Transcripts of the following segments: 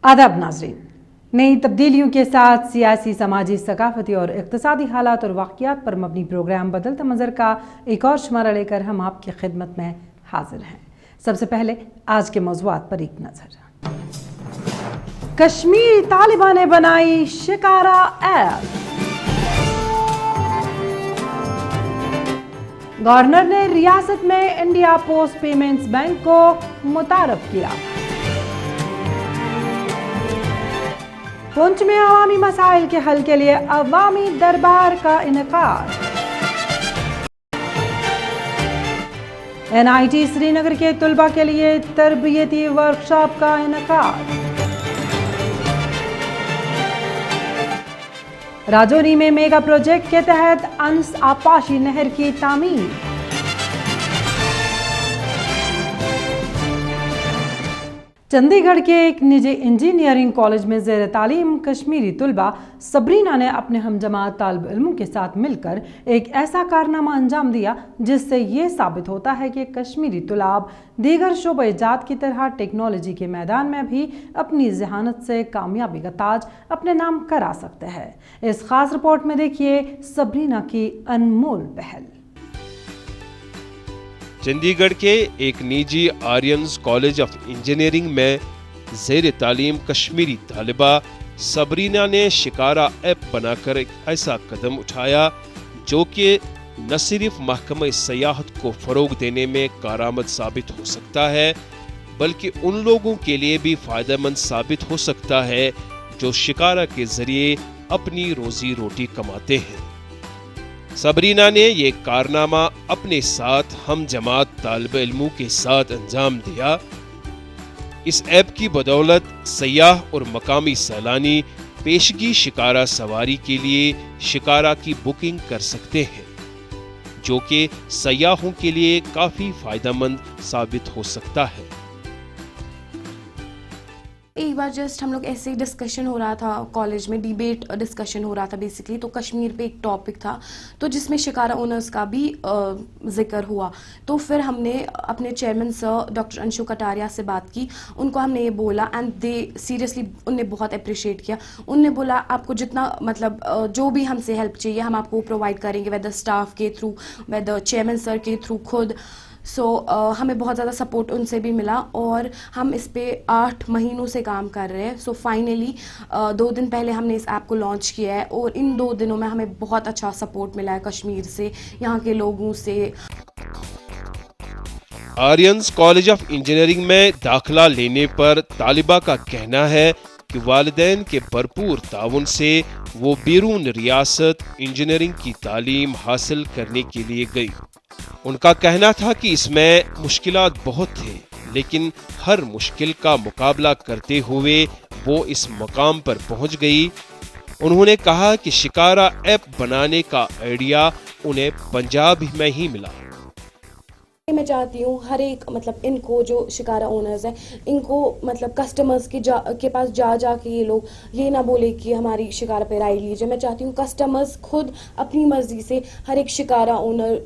आदाब नाज़रीन, नई तब्दीलियों के साथ सियासी, समाजी, सकाफती और इक़्तिसादी हालात और वाक़ियात पर मबनी प्रोग्राम बदलता मंज़र का एक और शुमारा लेकर हम आपकी खिदमत में हाजिर हैं। सबसे पहले आज के मौज़ूआत पर एक नज़र। कश्मीरी तालिबान ने बनाई शिकारा ऐप। गवर्नर ने रियासत में इंडिया पोस्ट पेमेंट्स बैंक को मुतारफ किया। पुंछ में अवामी मसाइल के हल के लिए अवामी दरबार का इनेकाद। NIT श्रीनगर के तुलबा के लिए तरबियती वर्कशॉप का इनेकाद। राजौरी में मेगा प्रोजेक्ट के तहत अंस आपाशी नहर की तामीर। चंडीगढ़ के एक निजी इंजीनियरिंग कॉलेज में ज़ेर तालीम कश्मीरी तुलबा सबरीना ने अपने हमजमात तालिब इल्मों के साथ मिलकर एक ऐसा कारनामा अंजाम दिया जिससे ये साबित होता है कि कश्मीरी तुलाब दीगर शोबे जात की तरह टेक्नोलॉजी के मैदान में भी अपनी जहानत से कामयाबी का ताज अपने नाम करा सकते हैं। इस खास रिपोर्ट में देखिए सबरीना की अनमोल पहल। चंडीगढ़ के एक निजी आर्यन्स कॉलेज ऑफ इंजीनियरिंग में ज़ेर तालीम कश्मीरी तालिबा सबरीना ने शिकारा ऐप बनाकर एक ऐसा कदम उठाया जो कि न सिर्फ महकमा सयाहत को फ़रोग देने में कारआमद साबित हो सकता है बल्कि उन लोगों के लिए भी फ़ायदेमंद साबित हो सकता है जो शिकारा के ज़रिए अपनी रोज़ी रोटी कमाते हैं। सबरीना ने ये कारनामा अपने साथ हम जमात तालिब इल्मों के साथ अंजाम दिया। इस ऐप की बदौलत सयाह और मकामी सैलानी पेशगी शिकारा सवारी के लिए शिकारा की बुकिंग कर सकते हैं जो कि सयाहों के लिए काफ़ी फ़ायदेमंद साबित हो सकता है। एक बार जस्ट हम लोग ऐसे ही डिस्कशन हो रहा था कॉलेज में, डिबेट डिस्कशन हो रहा था बेसिकली, तो कश्मीर पे एक टॉपिक था तो जिसमें शिकारा ओनर्स का भी जिक्र हुआ। तो फिर हमने अपने chairman sir doctor Anshu Kataria से बात की, उनको हमने ये बोला एंड दे सीरियसली उनने बहुत अप्रिशिएट किया। उनने बोला आपको जितना मतलब जो भी हमसे हेल्प चाहिए हम आपको प्रोवाइड करेंगे, वेदर स्टाफ के थ्रू वेदर चेयरमैन सर के थ्रू खुद। हमें बहुत ज़्यादा सपोर्ट उनसे भी मिला और हम इस पे 8 महीनों से काम कर रहे हैं। फाइनली 2 दिन पहले हमने इस ऐप को लॉन्च किया है और इन 2 दिनों में हमें बहुत अच्छा सपोर्ट मिला है कश्मीर से, यहाँ के लोगों से। आर्यन्स कॉलेज ऑफ इंजीनियरिंग में दाखिला लेने पर तालिबा का कहना है कि वालिदैन के भरपूर ताउन से वो बैरून रियासत इंजीनियरिंग की तालीम हासिल करने के लिए गई। उनका कहना था कि इसमें मुश्किलात बहुत थे लेकिन हर मुश्किल का मुकाबला करते हुए वो इस मकाम पर पहुंच गई। उन्होंने कहा कि शिकारा ऐप बनाने का आइडिया उन्हें पंजाब में ही मिला। मैं चाहती हूँ हर एक मतलब इनको जो शिकारा ओनर्स हैं इनको मतलब कस्टमर्स के पास जा के ये लोग ये ना बोले कि हमारी शिकारा पे राइड लीजिए। मैं चाहती हूँ कस्टमर्स खुद अपनी मर्जी से हर एक शिकारा ओनर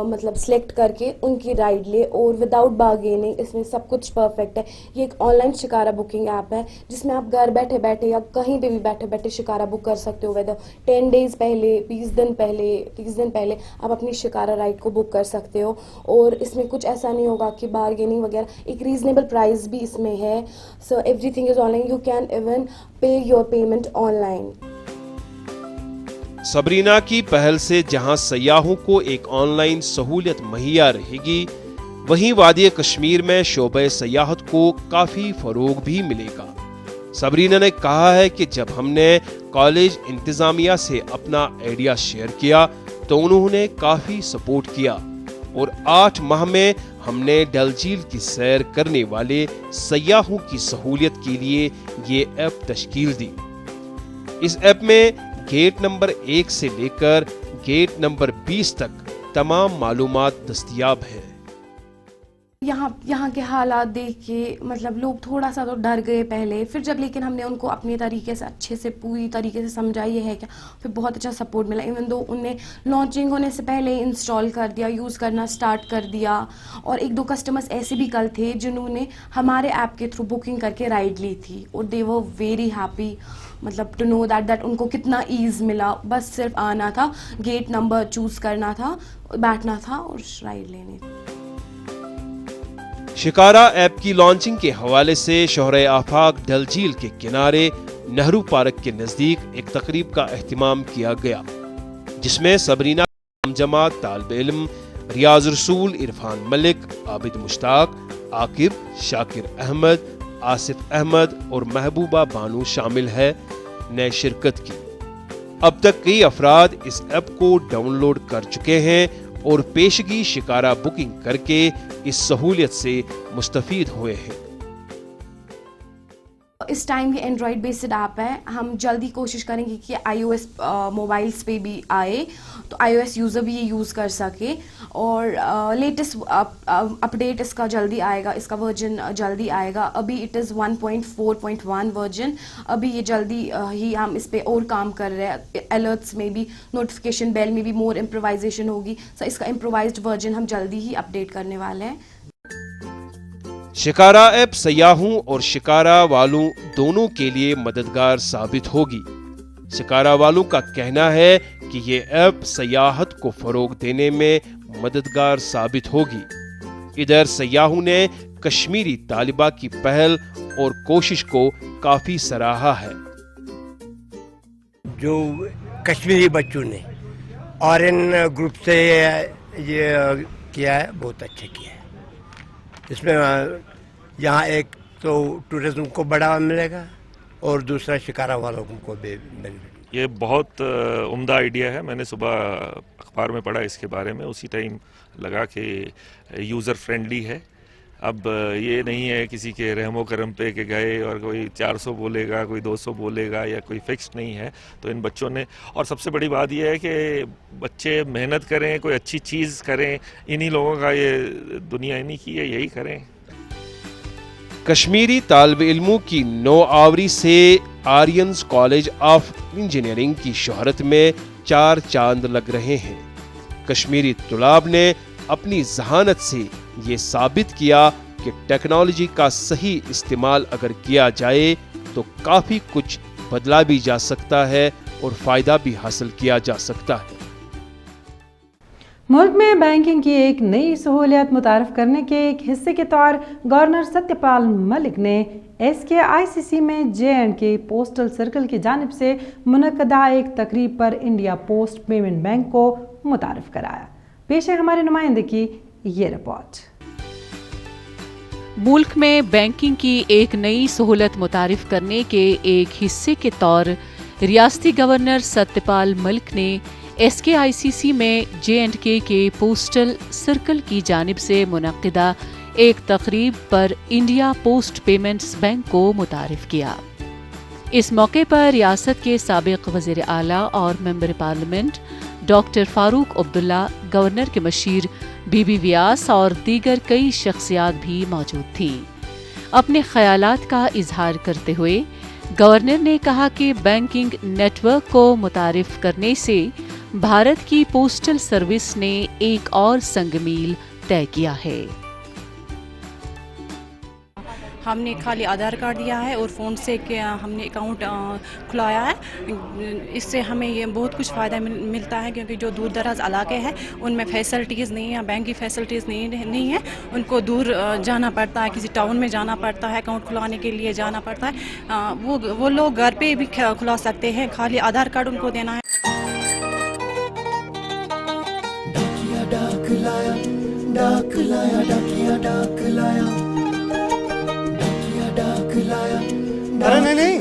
मतलब सेलेक्ट करके उनकी राइड ले और विदाउट बार्गेनिंग। इसमें सब कुछ परफेक्ट है। ये एक ऑनलाइन शिकारा बुकिंग ऐप है जिसमें आप घर बैठे बैठे या कहीं पे भी बैठे बैठे शिकारा बुक कर सकते हो। वेदर 10 डेज पहले, 20 दिन पहले, 30 दिन पहले आप अपनी शिकारा राइड को बुक कर सकते हो। और इसमें कुछ ऐसा नहीं होगा कि बार्गेनिंग वगैरह, एक रीजनेबल प्राइस भी इसमें है। So everything is online, you can even पे योर पेमेंट ऑनलाइन। सबरीना की पहल से जहां सयाहों को एक ऑनलाइन सहूलियत मुहैया रहेगी वहीं वादी कश्मीर में शोबे सयाहत को काफी फरोग भी मिलेगा। सबरीना ने कहा है कि जब हमने कॉलेज इंतजामिया से अपना आइडिया शेयर किया तो उन्होंने काफी सपोर्ट किया और 8 माह में हमने डल झील की सैर करने वाले सयाहों की सहूलियत के लिए ये ऐप तश्कील दी। इस ऐप में गेट नंबर 1 से लेकर गेट नंबर 20 तक तमाम मालूमात दस्तयाब है। यहाँ के हालात देख के मतलब लोग थोड़ा सा तो डर गए पहले, फिर जब लेकिन हमने उनको अपने तरीके से अच्छे से पूरी तरीके से समझा ये है क्या, फिर बहुत अच्छा सपोर्ट मिला। इवन दो उनने लॉन्चिंग होने से पहले इंस्टॉल कर दिया, यूज़ करना स्टार्ट कर दिया। और एक दो कस्टमर्स ऐसे भी कल थे जिन्होंने हमारे ऐप के थ्रू बुकिंग करके राइड ली थी और दे वर वेरी हैप्पी, मतलब टू नो दैट उनको कितना ईज़ मिला। बस सिर्फ आना था, गेट नंबर चूज़ करना था, बैठना था और राइड लेनी थी। शिकारा ऐप की लॉन्चिंग के हवाले से शोहरे आफाक डल झील के किनारे नेहरू पार्क के नजदीक एक तकरीब का एहतमाम किया गया, जिसमें सबरीना हमजमा तालिब इल्म रियाज रसूल, इरफान मलिक, आबिद मुश्ताक, आकिब, शाकिर अहमद, आसिफ अहमद और महबूबा बानू शामिल है ने शिरकत की। अब तक कई अफराद इस ऐप को डाउनलोड कर चुके हैं और पेशगी शिकारा बुकिंग करके इस सहूलियत से मुस्तफीद हुए हैं। इस टाइम ये एंड्रॉयड बेस्ड ऐप है, हम जल्दी कोशिश करेंगे कि iOS मोबाइल्स पे भी आए तो iOS यूज़र भी ये यूज़ कर सके। और लेटेस्ट अपडेट इसका जल्दी आएगा, इसका वर्जन जल्दी आएगा। अभी इट इज़ 1.4.1 वर्जन, अभी ये जल्दी ही हम इस पे और काम कर रहे हैं। अलर्ट्स में भी, नोटिफिकेशन बेल में भी मोर इम्प्रोवाइजेशन होगी, सो इसका इम्प्रोवाइज्ड वर्जन हम जल्दी ही अपडेट करने वाले हैं। शिकारा ऐप सयाहों और शिकारा वालों दोनों के लिए मददगार साबित होगी। शिकारा वालों का कहना है कि ये ऐप सयाहत को फरोग देने में मददगार साबित होगी। इधर सयाहों ने कश्मीरी तालिबा की पहल और कोशिश को काफी सराहा है। जो कश्मीरी बच्चों ने आर्यन ग्रुप से ये किया है, बहुत अच्छा किया है। इसमें यहाँ एक तो टूरिज्म को बढ़ावा मिलेगा और दूसरा शिकारा वालों को भी मिलेगा। ये बहुत उम्दा आइडिया है। मैंने सुबह अखबार में पढ़ा इसके बारे में, उसी टाइम लगा कि यूज़र फ्रेंडली है। अब ये नहीं है किसी के रहमो करम पे के गए और कोई 400 बोलेगा, कोई 200 बोलेगा, या कोई फिक्स्ड नहीं है। तो इन बच्चों ने, और सबसे बड़ी बात यह है कि बच्चे मेहनत करें, कोई अच्छी चीज़ करें, इन्हीं लोगों का ये दुनिया इन्हीं की है, यही करें। कश्मीरी तालिब इल्मों की नौआवरी से आर्यंस कॉलेज ऑफ इंजीनियरिंग की शोहरत में 4 चांद लग रहे हैं। कश्मीरी तुलाब ने अपनी जहानत से ये साबित किया कि टेक्नोलॉजी का सही इस्तेमाल अगर किया जाए तो काफी कुछ बदला भी जा सकता है और फायदा भी हासिल किया जा सकता है। मुल्क में बैंकिंग की एक नई सहूलियत मुतारफ करने के एक हिस्से के तौर गवर्नर सत्यपाल मलिक ने SKICC में J&K पोस्टल सर्कल की जानिब से मुनक्कदा एक तकरीब पर इंडिया पोस्ट पेमेंट बैंक को मुतारफ कराया। पेश है हमारे नुमाइंदे की ये रिपोर्ट। मुल्क में बैंकिंग की एक नई सहूलत मुतारिफ करने के एक हिस्से के तौर रियासती गवर्नर सत्यपाल मलिक ने SKICC में J&K के पोस्टल सर्कल की जानिब से मुनक्किदा एक तकरीब पर इंडिया पोस्ट पेमेंट्स बैंक को मुतारिफ किया। इस मौके पर रियासत के साबिक वज़ीर आला और member parliament doctor Farooq Abdullah, governor के मशीर बीबी व्यास और दीगर कई शख्सियात भी मौजूद थी। अपने ख्यालात का इजहार करते हुए गवर्नर ने कहा कि बैंकिंग नेटवर्क को मुतारिफ करने से भारत की पोस्टल सर्विस ने एक और संगमील तय किया है। हमने खाली आधार कार्ड दिया है और फ़ोन से हमने अकाउंट खुलाया है। इससे हमें ये बहुत कुछ फ़ायदा मिलता है, क्योंकि जो दूर दराज इलाके हैं उनमें फैसिलिटीज़ नहीं है, बैंक की फैसिलिटीज़ नहीं है। उनको दूर जाना पड़ता है, किसी टाउन में जाना पड़ता है, अकाउंट खुलाने के लिए जाना पड़ता है। वो लोग घर पे भी खुला सकते हैं, खाली आधार कार्ड उनको देना है। अरे नहीं,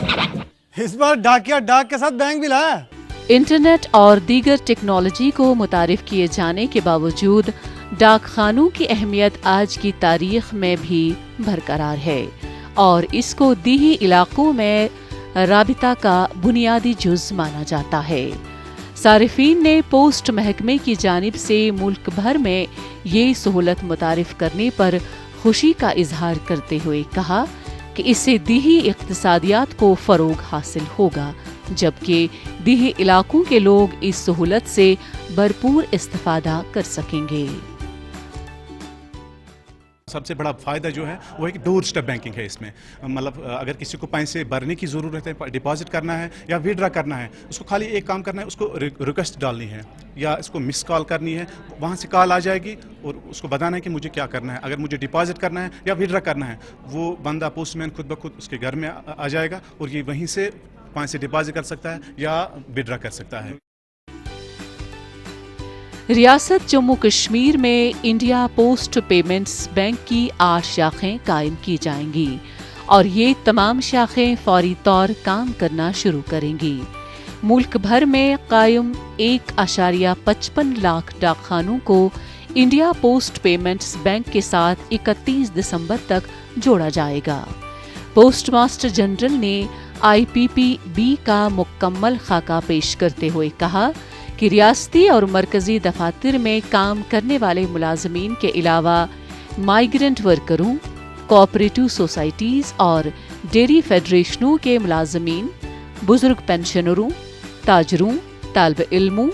इस बार डाकिया डाक के साथ बैंक भी लाया। इंटरनेट और दीगर टेक्नोलॉजी को मुतारिफ किए जाने के बावजूद डाक खानों की अहमियत आज की तारीख में भी बरकरार है और इसको दीही इलाकों में राबिता का बुनियादी जुज़ माना जाता है। सारिफीन ने पोस्ट महकमे की जानिब से मुल्क भर में ये सहूलत मुतारिफ करने पर خوشی کا اظہار کرتے ہوئے کہا کہ اس سے دیہی اقتصادیات کو فروغ حاصل ہوگا، جبکہ دیہی علاقوں کے لوگ اس سہولت سے بھرپور استفادہ کر سکیں گے۔ سب سے بڑا فائدہ جو ہے وہ ہے کہ ڈور اسٹیپ بینکنگ ہے اس میں، مطلب اگر کسی کو پیسے بھرنے کی ضرورت ہے، ڈپازٹ کرنا ہے یا وڈرا کرنا ہے، اس کو خالی ایک کام کرنا ہے، اس کو ریکویسٹ ڈالنی ہے یا اس کو مس کال کرنی ہے، وہاں سے کال آ جائے گی اور اس کو بتانا ہے کہ مجھے کیا کرنا ہے۔ اگر مجھے ڈپازٹ کرنا ہے یا وڈرا کرنا ہے، وہ بندہ پوسٹ مین خود بخود اس کے گھر میں آ جائے گا اور یہ وہیں سے پیسے ڈپازٹ کر سکتا ہے یا وڈرا کر سکتا ہے۔ ریاست جموں کشمیر میں انڈیا پوسٹ پیمنٹس بینک کی 8 شاخیں قائم کی جائیں گی اور یہ تمام شاخیں فوری طور کام کرنا شروع کریں گی۔ ملک بھر میں قائم 1.55 لاکھ ڈاک خانوں کو انڈیا پوسٹ پیمنٹس بینک کے ساتھ 31 دسمبر تک جوڑا جائے گا۔ پوسٹ ماسٹر جنرل نے IPPB کا مکمل خاکہ پیش کرتے ہوئے کہا کہ ریاستی اور مرکزی دفاتر میں کام کرنے والے ملازمین کے علاوہ مائیگرنٹ ورکروں، کوآپریٹو سوسائٹیز اور ڈیری فیڈریشنوں کے ملازمین، بزرگ پینشنروں، تاجروں، طالب علموں،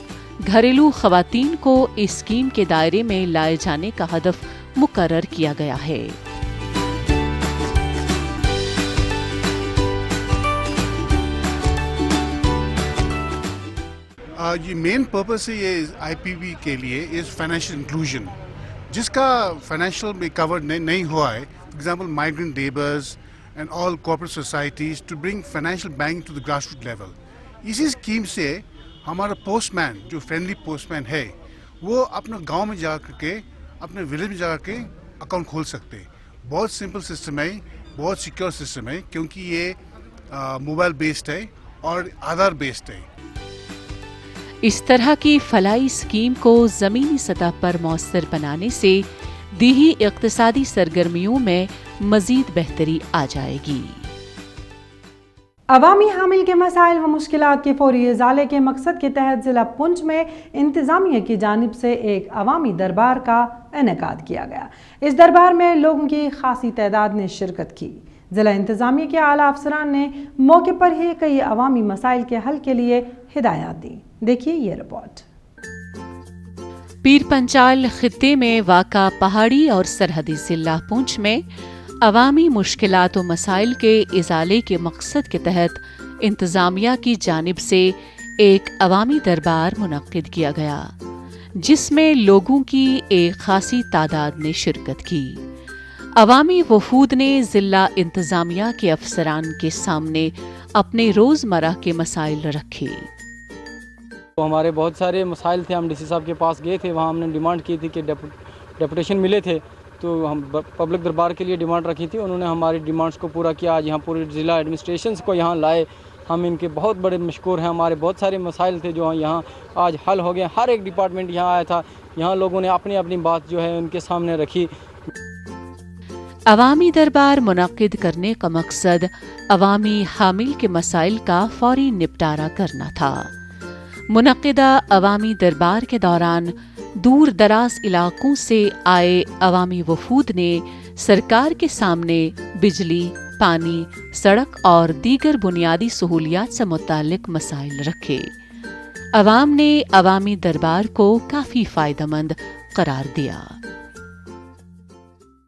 گھریلو خواتین کو اس اسکیم کے دائرے میں لائے جانے کا ہدف مقرر کیا گیا ہے۔ یہ مین پرپس ہے یہ IPB کے لیے از فائنینشیل انکلوژن، جس کا فائنینشیل میں کور نہیں ہوا ہے، for example migrant labours and all cooperative societies to bring financial banking to the grass root level. اسی اسکیم سے ہمارا پوسٹ مین جو فرینڈلی پوسٹ مین ہے وہ اپنا گاؤں میں جا کر کے اپنے ولیج میں جا کے اکاؤنٹ کھول سکتے ہیں۔ بہت سمپل سسٹم ہے، بہت سیکیور سسٹم ہے، کیونکہ یہ موبائل بیسڈ ہے اور آدھار بیسڈ ہے۔ اس طرح کی فلاحی اسکیم کو زمینی سطح پر مؤثر بنانے سے دیہی اقتصادی سرگرمیوں میں مزید بہتری آ جائے گی۔ عوامی حامل کے مسائل و مشکلات کے فوری ازالے کے مقصد کے تحت ضلع پونچھ میں انتظامیہ کی جانب سے ایک عوامی دربار کا انعقاد کیا گیا۔ اس دربار میں لوگوں کی خاصی تعداد نے شرکت کی۔ ضلع انتظامیہ کے اعلیٰ افسران نے موقع پر ہی کئی عوامی مسائل کے حل کے لیے ہدایات دی۔ دیکھیے یہ رپورٹ۔ پیر پنچال خطے میں واقع پہاڑی اور سرحدی ضلع پونچھ میں عوامی مشکلات و مسائل کے ازالے کے مقصد کے تحت انتظامیہ کی جانب سے ایک عوامی دربار منعقد کیا گیا، جس میں لوگوں کی ایک خاصی تعداد نے شرکت کی۔ عوامی وفود نے ضلع انتظامیہ کے افسران کے سامنے اپنے روزمرہ کے مسائل رکھے۔ ہمارے بہت سارے مسائل تھے، ہم ڈی سی صاحب کے پاس گئے تھے، وہاں ہم نے ڈیمانڈ کی تھی کہ ڈیپوٹیشن ملے تھے تو ہم پبلک دربار کے لیے ڈیمانڈ رکھی تھی، انہوں نے ہماری ڈیمانڈز کو پورا کیا۔ آج یہاں پورے ضلع ایڈمنسٹریشنز کو یہاں لائے، ہم ان کے بہت بڑے مشکور ہیں۔ ہمارے بہت سارے مسائل تھے جو یہاں آج حل ہو گئے، ہر ایک ڈپارٹمنٹ یہاں آیا تھا، یہاں لوگوں نے اپنی اپنی بات جو ہے ان کے سامنے رکھی۔ عوامی دربار منعقد کرنے کا مقصد عوامی حامل کے مسائل کا فوری نپٹارہ کرنا تھا۔ منعقدہ عوامی دربار کے دوران دور دراز علاقوں سے آئے عوامی وفود نے سرکار کے سامنے بجلی، پانی، سڑک اور دیگر بنیادی سہولیات سے متعلق مسائل رکھے۔ عوام نے عوامی دربار کو کافی فائدہ مند قرار دیا۔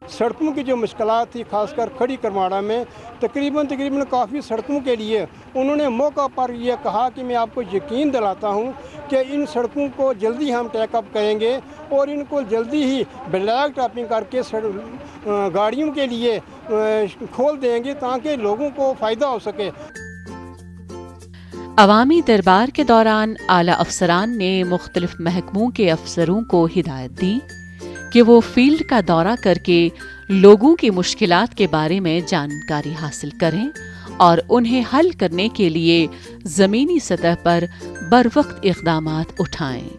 سڑکوں کی جو مشکلات تھی، خاص کر کھڑی کرماڑا میں تقریباً کافی سڑکوں کے لیے انہوں نے موقع پر یہ کہا کہ میں آپ کو یقین دلاتا ہوں کہ ان سڑکوں کو جلدی ہم ٹیک اپ کریں گے اور ان کو جلدی ہی بلیک ٹاپنگ کر کے گاڑیوں کے لیے کھول دیں گے تاکہ لوگوں کو فائدہ ہو سکے۔ عوامی دربار کے دوران اعلیٰ افسران نے مختلف محکموں کے افسروں کو ہدایت دی کہ وہ فیلڈ کا دورہ کر کے لوگوں کی مشکلات کے بارے میں جانکاری حاصل کریں اور انہیں حل کرنے کے لیے زمینی سطح پر بروقت اقدامات اٹھائیں۔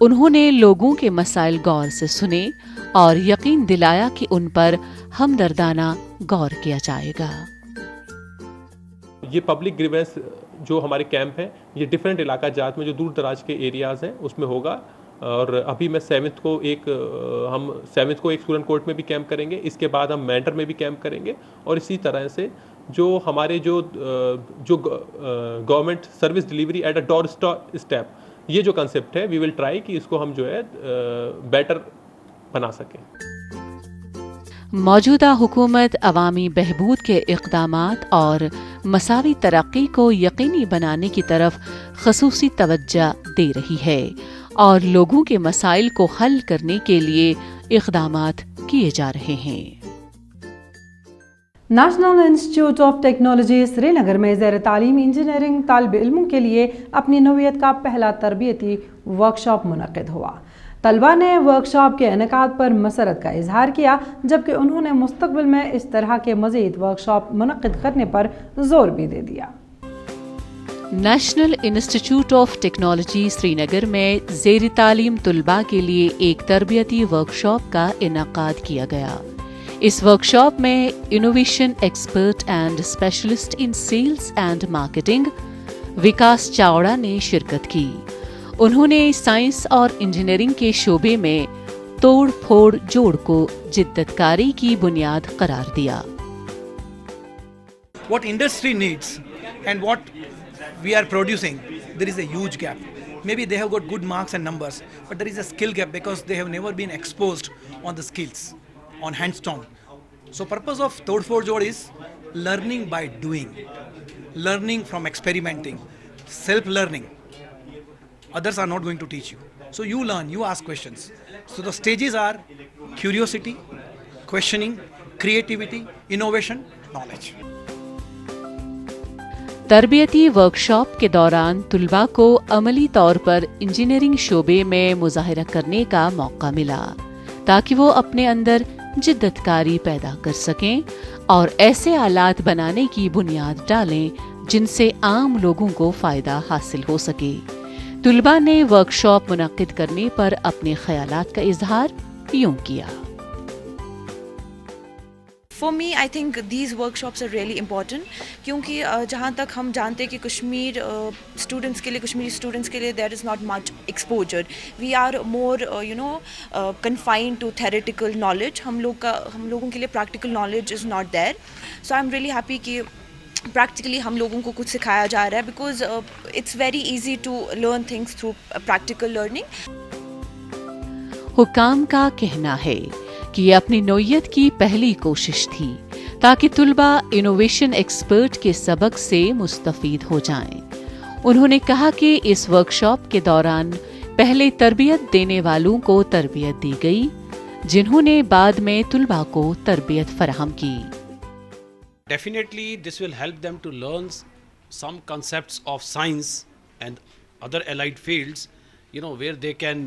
انہوں نے لوگوں کے مسائل غور سے سنے اور یقین دلایا کہ ان پر ہمدردانہ غور کیا جائے گا۔ یہ پبلک گریونس جو ہمارے کیمپ ہیں یہ ڈیفرنٹ علاقہ جات میں جو دور دراز کے ایریاز ہیں اس میں ہوگا اور ابھی میں 7th کو ایک اسٹوڈنٹ کورٹ میں بھی کیمپ کریں گے, اس کے بعد ہم مینڈر میں بھی کیمپ کریں گے, اور اسی طرح سے جو ہمارے جو government service delivery at a doorstep, یہ جو کنسیپٹ ہے وی ول ٹرائی کہ اس کو ہم جو ہے بیٹر بنا سکیں. موجودہ حکومت عوامی بہبود کے اقدامات اور مساوی ترقی کو یقینی بنانے کی طرف خصوصی توجہ دے رہی ہے اور لوگوں کے مسائل کو حل کرنے کے لیے اقدامات کیے جا رہے ہیں. نیشنل انسٹیٹیوٹ آف ٹیکنالوجی سری نگر میں زیر تعلیم انجینئرنگ طالب علموں کے لیے اپنی نوعیت کا پہلا تربیتی ورکشاپ منعقد ہوا. طلبہ نے ورکشاپ کے انعقاد پر مسرت کا اظہار کیا, جبکہ انہوں نے مستقبل میں اس طرح کے مزید ورکشاپ منعقد کرنے پر زور بھی دے دیا. نیشنل انسٹیٹیوٹ آف ٹیکنالوجی سری نگر میں زیر تعلیم طلباء کے لیے ایک تربیتی ورکشاپ کا انعقاد کیا گیا. اس ورکشاپ میں innovation expert and specialist in sales and marketing Vikas Chawda نے شرکت کی. انہوں نے سائنس اور انجینئرنگ کے شعبے میں توڑ پھوڑ جوڑ کو جدت کاری کی بنیاد قرار دیا. What industry needs and what we are producing, there is a huge gap. Maybe they have got good marks and numbers, but there is a skill gap because they have never been exposed on the skills, on hands-on. So purpose of Tod Phod Jod is learning by doing, learning from experimenting, self-learning. Others are not going to teach you. So you learn, you ask questions. So the stages are curiosity, questioning, creativity, innovation, knowledge. تربیتی workshop کے دوران طلباء کو عملی طور پر engineering شعبے میں مظاہرہ کرنے کا موقع ملا تاکہ وہ اپنے اندر جدت کاری پیدا کر سکیں اور ایسے آلات بنانے کی بنیاد ڈالیں جن سے عام لوگوں کو فائدہ حاصل ہو سکے. طلباء نے ورکشاپ منعقد کرنے پر اپنے خیالات کا اظہار یوں کیا. For me, I think these workshops are really important کیونکہ جہاں تک ہم جانتے ہیں کہ کشمیری اسٹوڈنٹس کے لیے there is not much exposure. We are more confined to theoretical knowledge. ہم لوگوں کے لیے practical knowledge is not there. So I'm really happy کہ پریکٹیکلی ہم لوگوں کو کچھ سکھایا جا رہا ہے because it's very easy to learn things through practical learning. حکام کا کہنا ہے کہ یہ اپنی نوعیت کی پہلی کوشش تھی تاکہ طلباء انوویشن ایکسپرٹ کے سبق سے مستفید ہو جائیں. انہوں نے کہا کہ اس ورکشاپ کے دوران پہلے تربیت دینے والوں کو تربیت دی گئی جنہوں نے بعد میں طلباء کو تربیت فراہم کی. Definitely this will help them to learn some concepts of science and other allied fields, where they can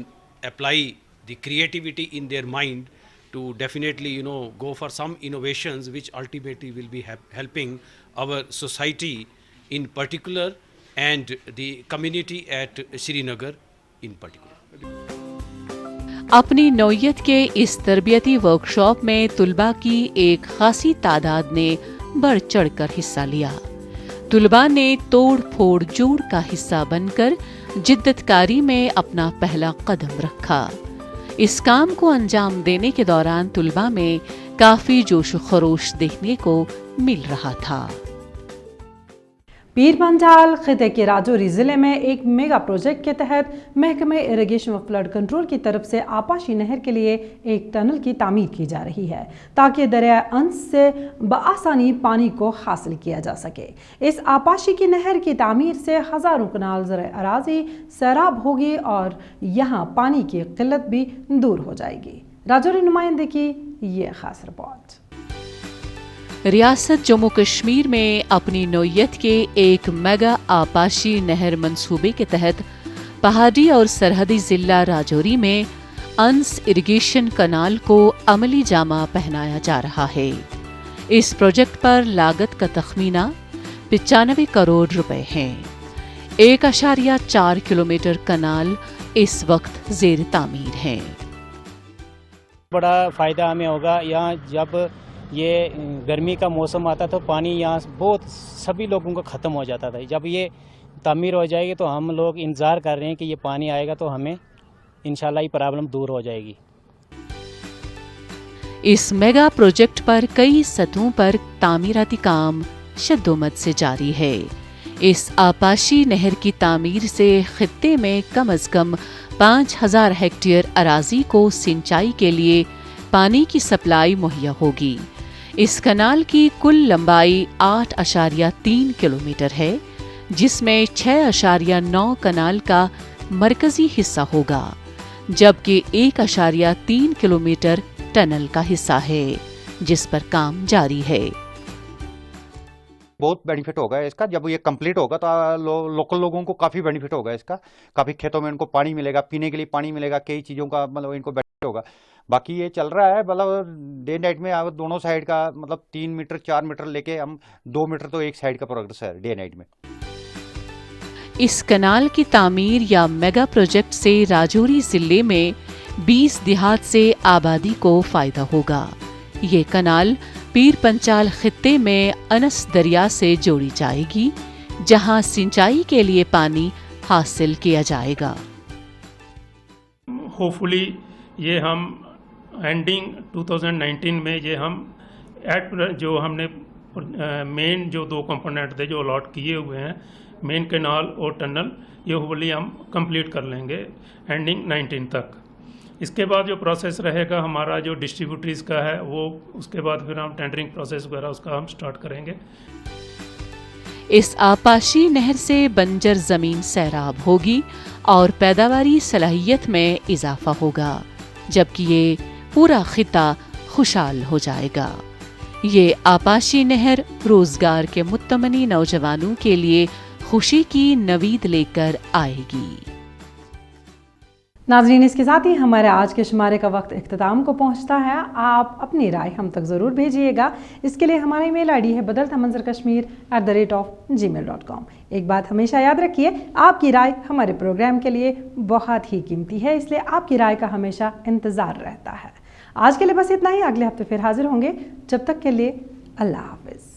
apply the creativity in their mind to definitely, go for some innovations which ultimately will be helping our society in particular and the community at Srinagar in particular. اپنی نوعیت کے اس تربیتی workshop میں طلباء کی ایک خاصی تعداد نے بڑھ چڑھ کر حصہ لیا. طلباء نے توڑ پھوڑ جوڑ کا حصہ بن کر جدت کاری میں اپنا پہلا قدم رکھا. اس کام کو انجام دینے کے دوران طلباء میں کافی جوش و خروش دیکھنے کو مل رہا تھا. پیر پنجال خطے کے راجوری ضلع میں ایک میگا پروجیکٹ کے تحت محکمہ اریگیشن و فلڈ کنٹرول کی طرف سے آپاشی نہر کے لیے ایک ٹنل کی تعمیر کی جا رہی ہے تاکہ دریائے انس سے بآسانی پانی کو حاصل کیا جا سکے. اس آپاشی کی نہر کی تعمیر سے ہزاروں کنال زرعی اراضی سیراب ہوگی اور یہاں پانی کی قلت بھی دور ہو جائے گی. راجوری نمائندے کی یہ خاص رپورٹ. ریاست جموں کشمیر میں اپنی نوعیت کے ایک میگا آپاشی نہر منصوبے کے تحت پہاڑی اور سرحدی ضلع راجوری میں انس اریگیشن کنال کو عملی جامہ پہنایا جا رہا ہے. اس پروجیکٹ پر لاگت کا تخمینہ 95 کروڑ روپے ہے. 1.4 کلومیٹر کنال اس وقت زیر تعمیر ہے. بڑا فائدہ ہمیں ہوگا. یہاں جب یہ گرمی کا موسم آتا تو پانی یہاں بہت سبھی لوگوں کا ختم ہو جاتا تھا. جب یہ تعمیر ہو جائے گی تو ہم لوگ انتظار کر رہے ہیں کہ یہ پانی آئے گا تو ہمیں इंशाल्लाह ये प्रॉब्लम दूर हो जाएगी। इस मेगा प्रोजेक्ट पर कई सतहों पर तामीराती काम शिद्दोमत से जारी है। इस आपाशी नहर की तामीर से खित्ते में कम से कम 5000 हेक्टेयर अराजी को सिंचाई के लिए पानी की सप्लाई मुहैया होगी। इस कनाल की कुल लंबाई 8.3 किलोमीटर है, जिसमें 6.9 कनाल का मरकजी हिस्सा होगा, जबकि 1.3 किलोमीटर टनल का हिस्सा है, जिस पर काम जारी है। बहुत बेनिफिट होगा इसका। जब ये कंप्लीट होगा तो लोकल लोगों को काफ़ी बेनिफिट होगा इसका। काफ़ी खेतों में इनको पानी मिलेगा, पीने के लिए पानी मिलेगा, कई चीज़ों का मतलब इनको बेनिफिट होगा। बाकी ये चल रहा है मतलब डे नाइट में दोनों साइड का मतलब 3 मीटर 4 मीटर लेके हम 2 मीटर तो एक साइड का प्रोग्रेस है डे नाइट में। इस कनाल की तामीर या मेगा प्रोजेक्ट से राजौरी जिले में 20 देहात से आबादी को फायदा होगा। ये कनाल पीर पंचाल खित्ते में अनस दरिया से जोड़ी जाएगी, जहां सिंचाई के लिए पानी हासिल किया जाएगा। होपफुली ये हम एंडिंग 2019 में ये हम जो हमने मेन जो 2 कंपोनेंट थे जो अलॉट किए हुए हैं, मेन कैनाल और टनल, ये होपफुली हम कंप्लीट कर लेंगे एंडिंग 19 तक। इसके बाद जो प्रोसेस रहेगा हमारा जो डिस्ट्रीब्यूटरीज का है वो, उसके बाद फिर हम टेंडरिंग प्रोसेस वगैरह उसका हम स्टार्ट करेंगे। इस आपाशी नहर से बंजर जमीन सैराब होगी और पैदावारी सलाहियत में इजाफा होगा, जबकि ये पूरा खिता खुशहाल हो जाएगा। ये आपाशी नहर रोजगार के मुत्तमनी नौजवानों के लिए खुशी की नवीद लेकर आएगी। नाज़रीन, इसके साथ ही हमारे आज के शुमारे का वक्त इख्तिताम को पहुंचता है। आप अपनी राय हम तक ज़रूर भेजिएगा। इसके लिए हमारा ईमेल आईडी है badalthamanzarkashmir@gmail.com। एक बात हमेशा याद रखिए, आपकी राय हमारे प्रोग्राम के लिए बहुत ही कीमती है, इसलिए आपकी राय का हमेशा इंतज़ार रहता है। आज के लिए बस इतना ही। अगले हफ्ते फिर हाजिर होंगे। जब तक के लिए अल्लाह हाफ़िज़।